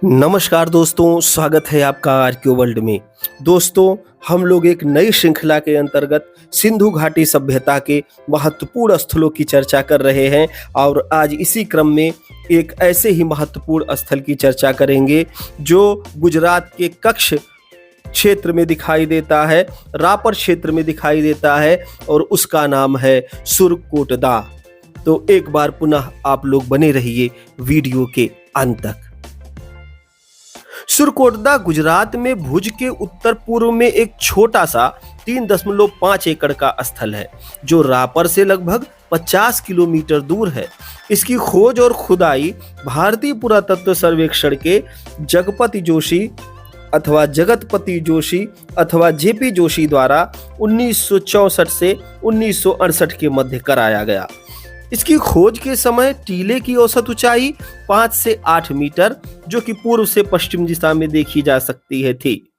नमस्कार दोस्तों, स्वागत है आपका आरक्यू वर्ल्ड में। दोस्तों, हम लोग एक नई श्रृंखला के अंतर्गत सिंधु घाटी सभ्यता के महत्वपूर्ण स्थलों की चर्चा कर रहे हैं और आज इसी क्रम में एक ऐसे ही महत्वपूर्ण स्थल की चर्चा करेंगे जो गुजरात के कच्छ क्षेत्र में दिखाई देता है, रापर क्षेत्र में दिखाई देता है और उसका नाम है सुरकोटदा। तो एक बार पुनः आप लोग बने रहिए वीडियो के अंत तक। सुरकोटदा गुजरात में भुज के उत्तर पूर्व में एक छोटा सा 3.5 एकड़ का स्थल है जो रापर से लगभग 50 किलोमीटर दूर है। इसकी खोज और खुदाई भारतीय पुरातत्व सर्वेक्षण के जगपति जोशी अथवा जेपी जोशी द्वारा 1964 से 1968 के मध्य कराया गया। इसकी खोज के समय टीले की औसत ऊंचाई 5 से 8 मीटर जो कि पूर्व से पश्चिम दिशा में देखी जा सकती है थी।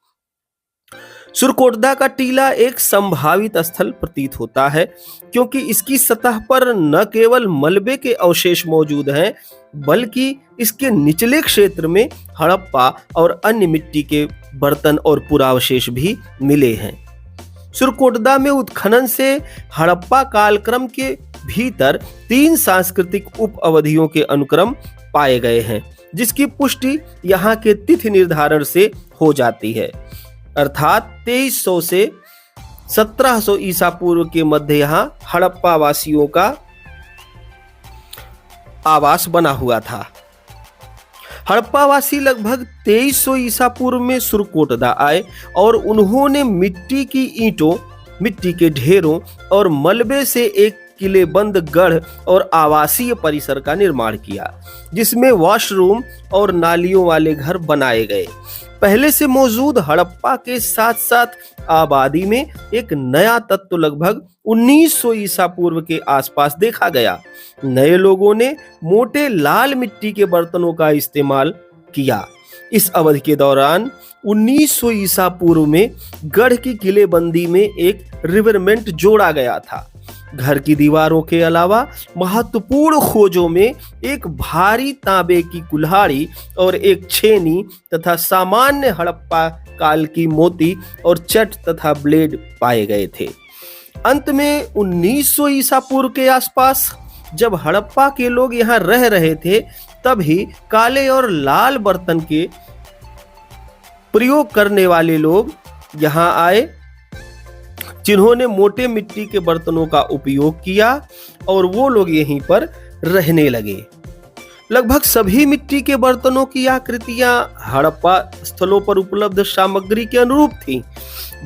सुरकोटदा का टीला एक संभावित स्थल प्रतीत होता है क्योंकि इसकी सतह पर न केवल मलबे के अवशेष मौजूद हैं बल्कि इसके निचले क्षेत्र में हड़प्पा और अन्य मिट्टी के बर्तन और पुरावशेष भी मिले हैं। सुरकोटदा में उत्खनन से हड़प्पा कालक्रम के भीतर 3 सांस्कृतिक उप अवधियों के अनुक्रम पाए गए हैं जिसकी पुष्टि यहाँ के तिथि निर्धारण से हो जाती है, अर्थात 2300 से 1700 ईसा पूर्व के मध्य यहाँ हड़प्पा वासियों का आवास बना हुआ था। हड़प्पा वासी लगभग 2300 ईसा पूर्व में सुरकोटदा आए और उन्होंने मिट्टी की ईंटों, मिट्टी के ढेरों और मलबे से एक किलेबंद गढ़ और आवासीय परिसर का निर्माण किया जिसमें वॉशरूम और नालियों वाले घर बनाए गए। पहले से मौजूद हड़प्पा के साथ साथ आबादी में एक नया तत्व लगभग 1900 ईसा पूर्व के आसपास देखा गया। नए लोगों ने मोटे लाल मिट्टी के बर्तनों का इस्तेमाल किया। इस अवधि के दौरान 1900 ईसा पूर्व में गढ़ की किलेबंदी में एक रिवरमेंट जोड़ा गया था। घर की दीवारों के अलावा महत्वपूर्ण खोजों में एक भारी तांबे की कुल्हाड़ी और एक छेनी तथा सामान्य हड़प्पा काल की मोती और चट तथा ब्लेड पाए गए थे। अंत में 1900 ईसा पूर्व के आसपास जब हड़प्पा के लोग यहाँ रह रहे थे तभी काले और लाल बर्तन के प्रयोग करने वाले लोग यहाँ आए जिन्होंने मोटे मिट्टी के बर्तनों का उपयोग किया और वो लोग यहीं पर रहने लगे। लगभग सभी मिट्टी के बर्तनों की आकृतियां हड़प्पा स्थलों पर उपलब्ध सामग्री के अनुरूप थीं।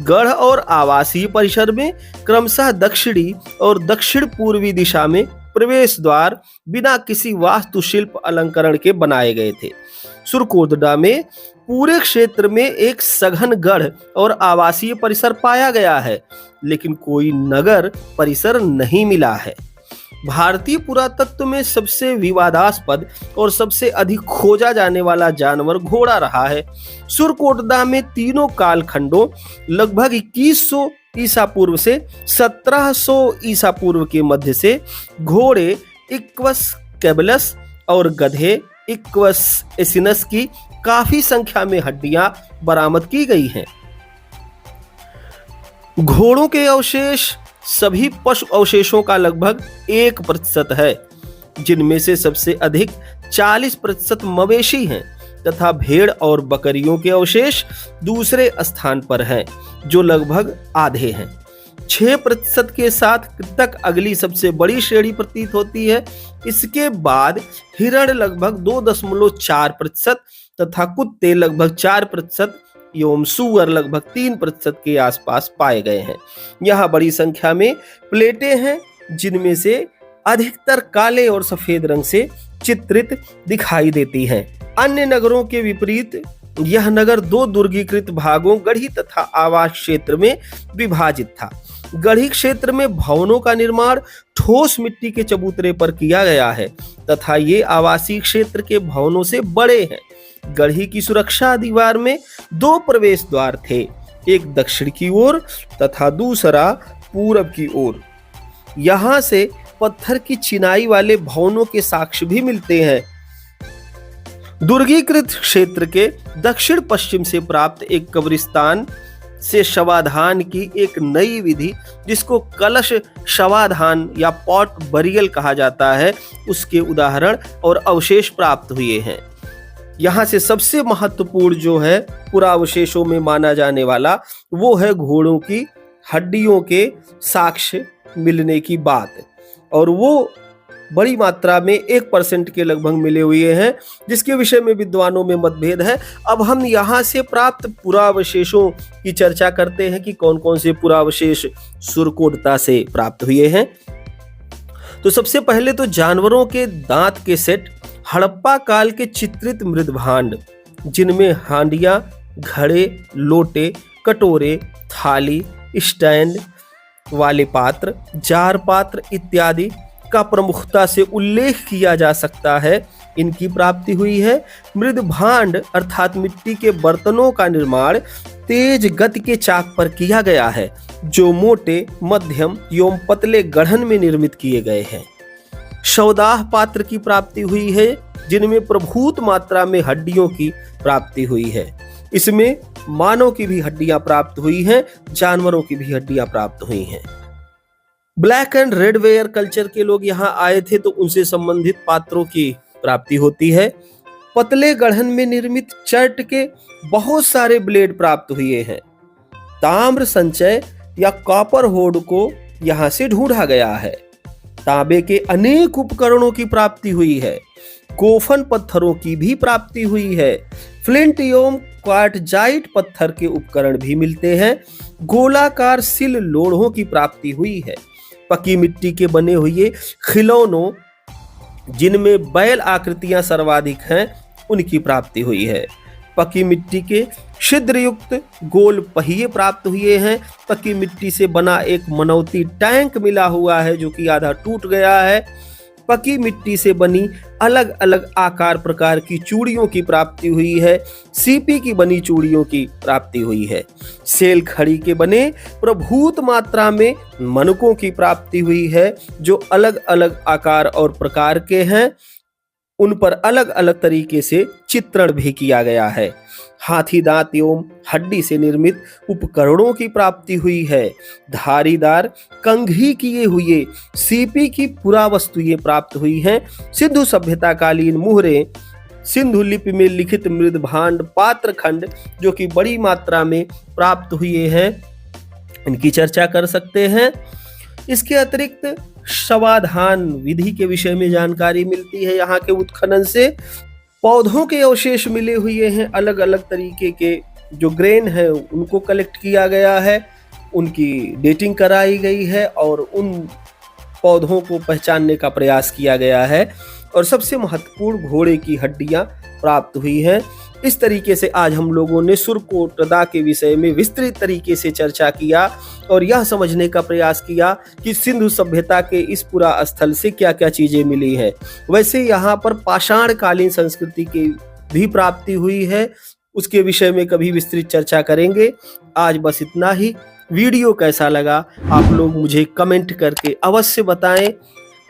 गढ़ और आवासीय परिसर में क्रमशः दक्षिणी और दक्षिण पूर्वी दिशा में प्रवेश द्वार बिना किसी वास्तुशिल्प अलंकरण के बनाए गए थे। सुरकोटदा में पूरे क्षेत्र में एक सघन गढ़ और आवासीय परिसर पाया गया है लेकिन कोई नगर परिसर नहीं मिला है। भारतीय पुरातत्व में सबसे विवादास्पद और सबसे अधिक खोजा जाने वाला जानवर घोड़ा रहा है। सुरकोटदा में तीनों कालखंडों लगभग 2100 ईसा पूर्व से 1700 ईसा पूर्व के मध्य से घोड़े इक्वस कैबलस और गधे इक्वस एसिनस की काफी संख्या में हड्डियां बरामद की गई हैं। घोड़ों के अवशेष सभी पशु अवशेषों का लगभग 1% है जिनमें से सबसे अधिक 40% मवेशी हैं तथा भेड़ और बकरियों के अवशेष दूसरे स्थान पर हैं जो लगभग आधे हैं। 6% के साथ कृंतक अगली सबसे बड़ी श्रेणी प्रतीत होती है। इसके बाद हिरण लगभग 2.4% तथा कुत्ते लगभग 4% एवं सूअर लगभग 3% के आसपास पाए गए हैं। यहाँ बड़ी संख्या में प्लेटें हैं जिनमें से अधिकतर काले और सफेद रंग से चित्रित दिखाई देती हैं। अन्य नगरों के विपरीत यह नगर 2 दुर्गीकृत भागों गढ़ी तथा आवास क्षेत्र में विभाजित था। गढ़ी क्षेत्र में भवनों का निर्माण ठोस मिट्टी के चबूतरे पर किया गया है तथा ये आवासीय क्षेत्र के भवनों से बड़े हैं। गढ़ी की सुरक्षा दीवार में 2 प्रवेश द्वार थे, एक दक्षिण की ओर तथा दूसरा पूरब की ओर। यहाँ से पत्थर की चिनाई वाले भवनों के साक्ष्य भी मिलते हैं। दुर्गीकृत क्षेत्र के दक्षिण पश्चिम से प्राप्त एक कब्रिस्तान से शवाधान की एक नई विधि, जिसको कलश शवाधान या पॉट बरियल कहा जाता है, उसके उदाहरण और अवशेष प्राप्त हुए हैं। यहाँ से सबसे महत्वपूर्ण जो है पुरावशेषों में माना जाने वाला, वो है घोड़ों की हड्डियों के साक्ष्य मिलने की बात, और वो बड़ी मात्रा में 1% के लगभग मिले हुए हैं, जिसके विषय में विद्वानों में मतभेद है। अब हम यहाँ से प्राप्त पुरावशेषों की चर्चा करते हैं कि कौन कौन से पुरावशेष सुरकोटदा से प्राप्त हुए हैं। तो सबसे पहले तो जानवरों के दांत के सेट, हड़प्पा काल के चित्रित मृदभांड, जिनमें हांडियां, घड़े, लोटे, कटोरे, थाली, स्टैंड वाले पात्र, जार पात्र इत्यादि का प्रमुखता से उल्लेख किया जा सकता है, इनकी प्राप्ति हुई है। मृदभांड अर्थात मिट्टी के बर्तनों का निर्माण तेज गति के चाक पर किया गया है, जो मोटे, मध्यम एवं पतले गढ़न में निर्मित किए गए हैं। शवदाह पात्र की प्राप्ति हुई है, जिनमें प्रभूत मात्रा में हड्डियों की प्राप्ति हुई है। इसमें मानव की भी हड्डियां प्राप्त हुई हैं, जानवरों की भी हड्डियां प्राप्त हुई हैं। Black and red ware culture के लोग यहाँ आए थे, तो उनसे संबंधित पात्रों की प्राप्ति होती है। पतले गढ़न में निर्मित चर्ट के बहुत सारे ब्लेड प्राप्त हुए हैं। ताम्र संचय या कॉपर होड को यहाँ से ढूंढा गया है। तांबे के अनेक उपकरणों की प्राप्ति हुई है। गोफन पत्थरों की भी प्राप्ति हुई है। फ्लिंट एवं क्वार्टजाइट पत्थर के उपकरण भी मिलते हैं। गोलाकार सिल लोढ़ों की प्राप्ति हुई है। पकी मिट्टी के बने हुए खिलौनों, जिनमें बैल आकृतियां सर्वाधिक हैं, उनकी प्राप्ति हुई है। पकी मिट्टी के छिद्रयुक्त गोल पहिए प्राप्त हुए हैं। पकी मिट्टी से बना एक मनौती टैंक मिला हुआ है, जो कि आधा टूट गया है। पकी मिट्टी से बनी अलग अलग आकार प्रकार की चूड़ियों की प्राप्ति हुई है। सीपी की बनी चूड़ियों की प्राप्ति हुई है। सेल खड़ी के बने प्रभूत मात्रा में मनकों की प्राप्ति हुई है, जो अलग अलग आकार और प्रकार के हैं। उन पर अलग अलग तरीके से चित्रण भी किया गया है। हाथी दांत एवं हड्डी से निर्मित उपकरणों की प्राप्ति हुई है। धारीदार कंघी किए हुए सीपी की पुरावस्तुएं प्राप्त हुई हैं। सिंधु सभ्यता कालीन मुहरे, सिंधु लिपि में लिखित मृदभांड पात्र खंड, जो कि बड़ी मात्रा में प्राप्त हुए हैं, इनकी चर्चा कर सकते हैं। इसके अतिरिक्त शवाधान विधि के विषय में जानकारी मिलती है। यहाँ के उत्खनन से पौधों के अवशेष मिले हुए हैं। अलग अलग तरीके के जो ग्रेन है उनको कलेक्ट किया गया है, उनकी डेटिंग कराई गई है और उन पौधों को पहचानने का प्रयास किया गया है। और सबसे महत्वपूर्ण घोड़े की हड्डियां प्राप्त हुई हैं। इस तरीके से आज हम लोगों ने सुरकोटदा के विषय में विस्तृत तरीके से चर्चा किया और यह समझने का प्रयास किया कि सिंधु सभ्यता के इस पुरा स्थल से क्या क्या चीजें मिली हैं। वैसे यहाँ पर पाषाण कालीन संस्कृति की भी प्राप्ति हुई है, उसके विषय में कभी विस्तृत चर्चा करेंगे। आज बस इतना ही। वीडियो कैसा लगा आप लोग मुझे कमेंट करके अवश्य बताएं।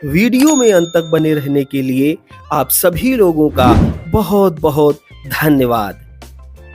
वीडियो में अंत तक बने रहने के लिए आप सभी लोगों का बहुत बहुत धन्यवाद।